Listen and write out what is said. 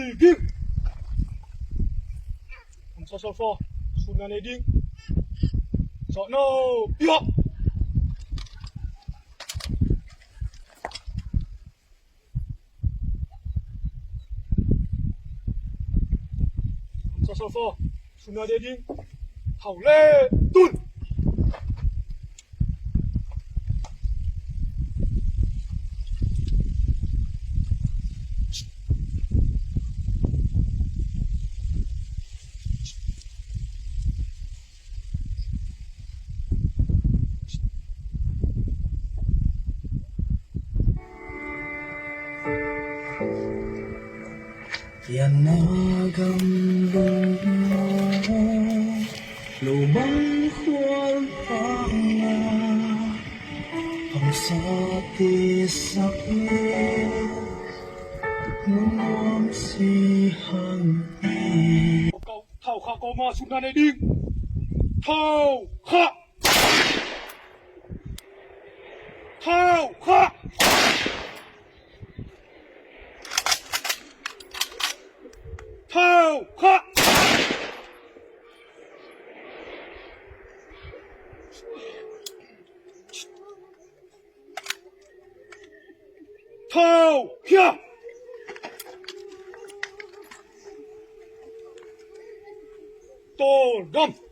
ading. Ngilh Salpha, sunna ading. Suahtakna, ya. Ngilh Salpha, sunna ading. Hào lê tuôn. Yan Zogam lumang huwalpanga ang satisakit ng sihangin. Cậu thảo khả có ma sunna ading. Thảo khả. Thảo khả. Thảo khả. Thảo khả. Tô găm.